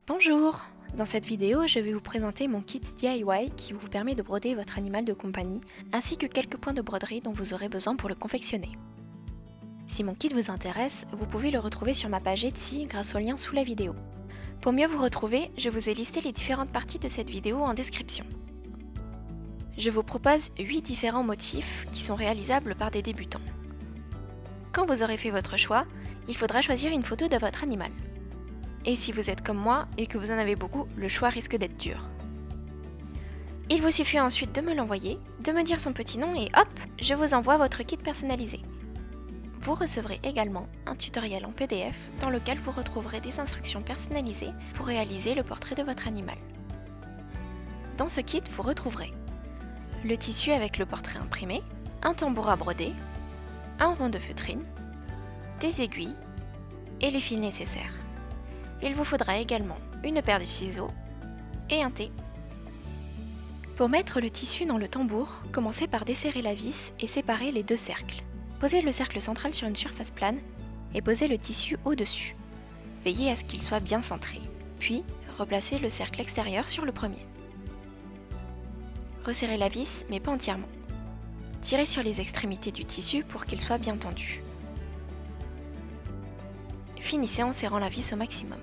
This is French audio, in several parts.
Bonjour! Dans cette vidéo, je vais vous présenter mon kit DIY qui vous permet de broder votre animal de compagnie, ainsi que quelques points de broderie dont vous aurez besoin pour le confectionner. Si mon kit vous intéresse, vous pouvez le retrouver sur ma page Etsy grâce au lien sous la vidéo. Pour mieux vous retrouver, je vous ai listé les différentes parties de cette vidéo en description. Je vous propose 8 différents motifs qui sont réalisables par des débutants. Quand vous aurez fait votre choix, il faudra choisir une photo de votre animal. Et si vous êtes comme moi et que vous en avez beaucoup, le choix risque d'être dur. Il vous suffit ensuite de me l'envoyer, de me dire son petit nom et hop, je vous envoie votre kit personnalisé. Vous recevrez également un tutoriel en PDF dans lequel vous retrouverez des instructions personnalisées pour réaliser le portrait de votre animal. Dans ce kit, vous retrouverez le tissu avec le portrait imprimé, un tambour à broder, un rond de feutrine, des aiguilles et les fils nécessaires. Il vous faudra également une paire de ciseaux et un thé. Pour mettre le tissu dans le tambour, commencez par desserrer la vis et séparer les deux cercles. Posez le cercle central sur une surface plane et posez le tissu au-dessus. Veillez à ce qu'il soit bien centré, puis replacez le cercle extérieur sur le premier. Resserrez la vis, mais pas entièrement. Tirez sur les extrémités du tissu pour qu'il soit bien tendu. Finissez en serrant la vis au maximum.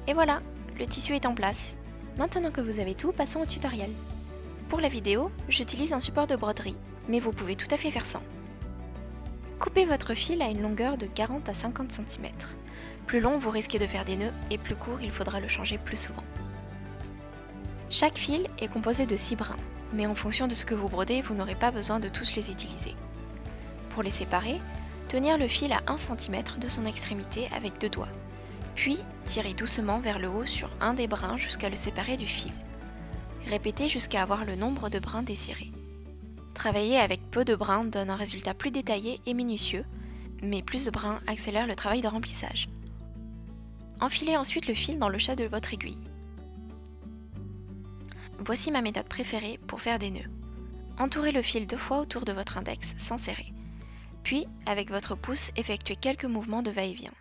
Et voilà, le tissu est en place. Maintenant que vous avez tout, passons au tutoriel. Pour la vidéo, j'utilise un support de broderie, mais vous pouvez tout à fait faire sans. Coupez votre fil à une longueur de 40 à 50 cm. Plus long, vous risquez de faire des nœuds, et plus court, il faudra le changer plus souvent. Chaque fil est composé de 6 brins, mais en fonction de ce que vous brodez, vous n'aurez pas besoin de tous les utiliser. Pour les séparer, tenir le fil à 1 cm de son extrémité avec 2 doigts, puis tirez doucement vers le haut sur un des brins jusqu'à le séparer du fil. Répétez jusqu'à avoir le nombre de brins désiré. Travailler avec peu de brins donne un résultat plus détaillé et minutieux, mais plus de brins accélère le travail de remplissage. Enfilez ensuite le fil dans le chat de votre aiguille. Voici ma méthode préférée pour faire des nœuds. Entourez le fil 2 fois autour de votre index sans serrer. Puis, avec votre pouce, effectuez quelques mouvements de va-et-vient.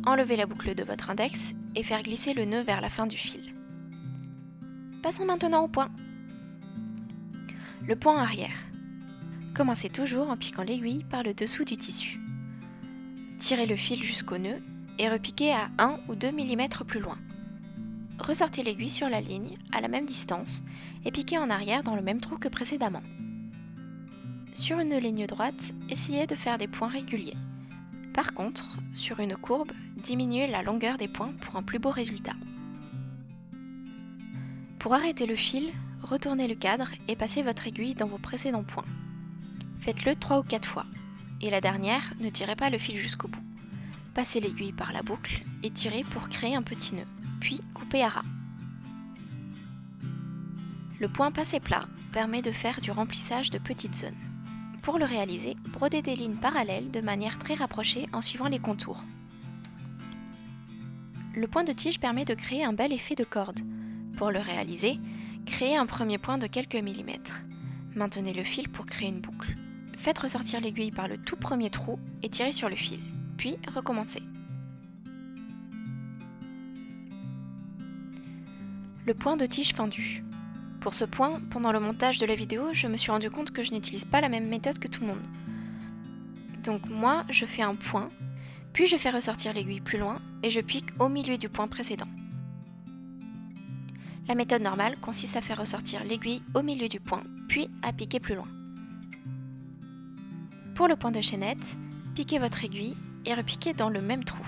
Enlevez la boucle de votre index et faire glisser le nœud vers la fin du fil. Passons maintenant au point. Le point arrière. Commencez toujours en piquant l'aiguille par le dessous du tissu. Tirez le fil jusqu'au nœud et repiquez à 1 ou 2 mm plus loin. Ressortez l'aiguille sur la ligne, à la même distance, et piquez en arrière dans le même trou que précédemment. Sur une ligne droite, essayez de faire des points réguliers. Par contre, sur une courbe, diminuez la longueur des points pour un plus beau résultat. Pour arrêter le fil, retournez le cadre et passez votre aiguille dans vos précédents points. Faites-le 3 ou 4 fois, et la dernière, ne tirez pas le fil jusqu'au bout. Passez l'aiguille par la boucle et tirez pour créer un petit nœud, puis coupez à ras. Le point passé plat permet de faire du remplissage de petites zones. Pour le réaliser, brodez des lignes parallèles de manière très rapprochée en suivant les contours. Le point de tige permet de créer un bel effet de corde. Pour le réaliser, créez un premier point de quelques millimètres. Maintenez le fil pour créer une boucle. Faites ressortir l'aiguille par le tout premier trou et tirez sur le fil, puis recommencez. Le point de tige fendu. Pour ce point, pendant le montage de la vidéo, je me suis rendu compte que je n'utilise pas la même méthode que tout le monde. Donc moi, je fais un point, puis je fais ressortir l'aiguille plus loin et je pique au milieu du point précédent. La méthode normale consiste à faire ressortir l'aiguille au milieu du point, puis à piquer plus loin. Pour le point de chaînette, piquez votre aiguille et repiquez dans le même trou,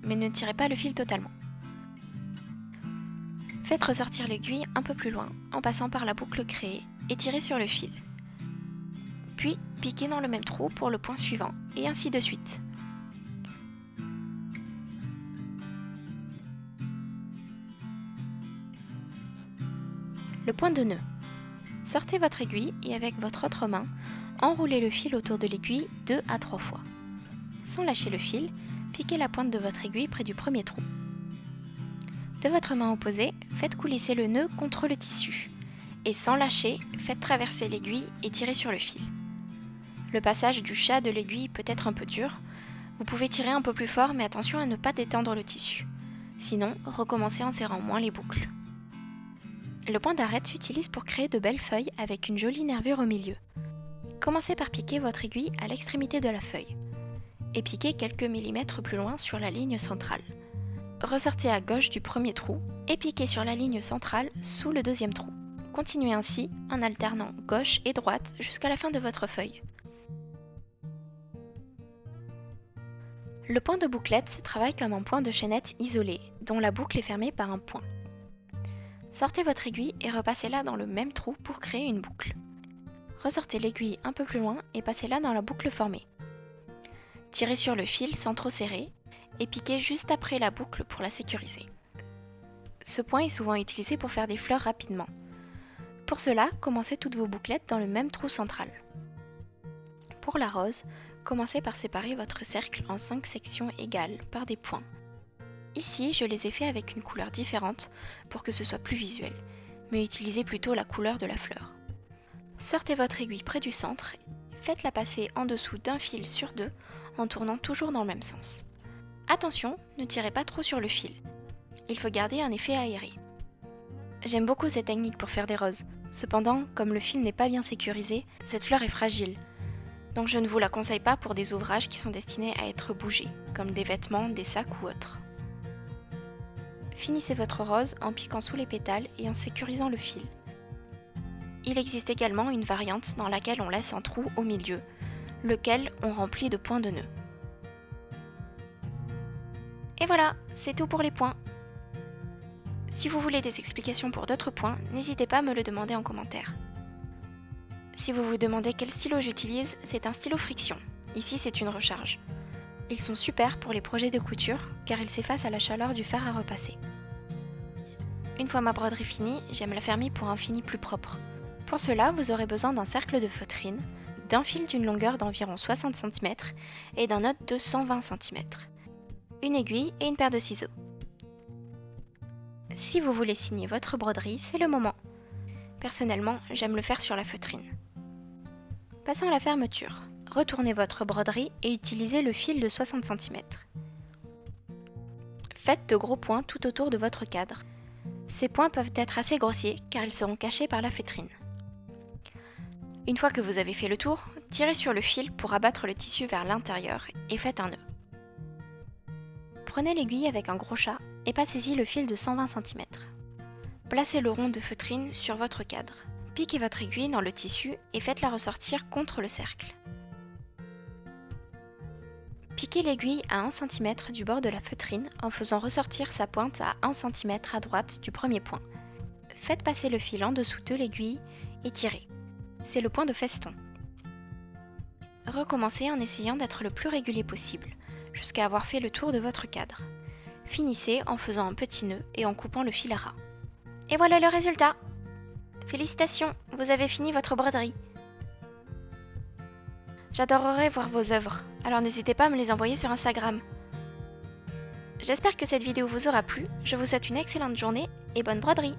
mais ne tirez pas le fil totalement. Faites ressortir l'aiguille un peu plus loin en passant par la boucle créée et tirez sur le fil. Puis piquez dans le même trou pour le point suivant et ainsi de suite. Le point de nœud. Sortez votre aiguille et avec votre autre main, enroulez le fil autour de l'aiguille 2 à 3 fois. Sans lâcher le fil, piquez la pointe de votre aiguille près du premier trou. De votre main opposée, faites coulisser le nœud contre le tissu. Et sans lâcher, faites traverser l'aiguille et tirez sur le fil. Le passage du chat de l'aiguille peut être un peu dur. Vous pouvez tirer un peu plus fort, mais attention à ne pas détendre le tissu. Sinon, recommencez en serrant moins les boucles. Le point d'arête s'utilise pour créer de belles feuilles avec une jolie nervure au milieu. Commencez par piquer votre aiguille à l'extrémité de la feuille et piquez quelques millimètres plus loin sur la ligne centrale. Ressortez à gauche du premier trou et piquez sur la ligne centrale sous le deuxième trou. Continuez ainsi en alternant gauche et droite jusqu'à la fin de votre feuille. Le point de bouclette se travaille comme un point de chaînette isolé, dont la boucle est fermée par un point. Sortez votre aiguille et repassez-la dans le même trou pour créer une boucle. Ressortez l'aiguille un peu plus loin et passez-la dans la boucle formée. Tirez sur le fil sans trop serrer et piquez juste après la boucle pour la sécuriser. Ce point est souvent utilisé pour faire des fleurs rapidement. Pour cela, commencez toutes vos bouclettes dans le même trou central. Pour la rose, commencez par séparer votre cercle en 5 sections égales par des points. Ici, je les ai fait avec une couleur différente pour que ce soit plus visuel, mais utilisez plutôt la couleur de la fleur. Sortez votre aiguille près du centre, faites-la passer en dessous d'un fil sur deux en tournant toujours dans le même sens. Attention, ne tirez pas trop sur le fil. Il faut garder un effet aéré. J'aime beaucoup cette technique pour faire des roses. Cependant, comme le fil n'est pas bien sécurisé, cette fleur est fragile. Donc je ne vous la conseille pas pour des ouvrages qui sont destinés à être bougés, comme des vêtements, des sacs ou autres. Finissez votre rose en piquant sous les pétales et en sécurisant le fil. Il existe également une variante dans laquelle on laisse un trou au milieu, lequel on remplit de points de nœud. Et voilà, c'est tout pour les points. Si vous voulez des explications pour d'autres points, n'hésitez pas à me le demander en commentaire. Si vous vous demandez quel stylo j'utilise, c'est un stylo friction. Ici, c'est une recharge. Ils sont super pour les projets de couture car ils s'effacent à la chaleur du fer à repasser. Une fois ma broderie finie, j'aime la fermer pour un fini plus propre. Pour cela, vous aurez besoin d'un cercle de feutrine, d'un fil d'une longueur d'environ 60 cm et d'un autre de 120 cm, une aiguille et une paire de ciseaux. Si vous voulez signer votre broderie, c'est le moment. Personnellement, j'aime le faire sur la feutrine. Passons à la fermeture. Retournez votre broderie et utilisez le fil de 60 cm. Faites de gros points tout autour de votre cadre. Ces points peuvent être assez grossiers car ils seront cachés par la feutrine. Une fois que vous avez fait le tour, tirez sur le fil pour abattre le tissu vers l'intérieur et faites un nœud. Prenez l'aiguille avec un gros chat et passez-y le fil de 120 cm. Placez le rond de feutrine sur votre cadre. Piquez votre aiguille dans le tissu et faites-la ressortir contre le cercle. Piquez l'aiguille à 1 cm du bord de la feutrine en faisant ressortir sa pointe à 1 cm à droite du premier point. Faites passer le fil en dessous de l'aiguille et tirez. C'est le point de feston. Recommencez en essayant d'être le plus régulier possible, jusqu'à avoir fait le tour de votre cadre. Finissez en faisant un petit nœud et en coupant le fil à ras. Et voilà le résultat! Félicitations, vous avez fini votre broderie. J'adorerais voir vos œuvres, alors n'hésitez pas à me les envoyer sur Instagram. J'espère que cette vidéo vous aura plu, je vous souhaite une excellente journée et bonne broderie!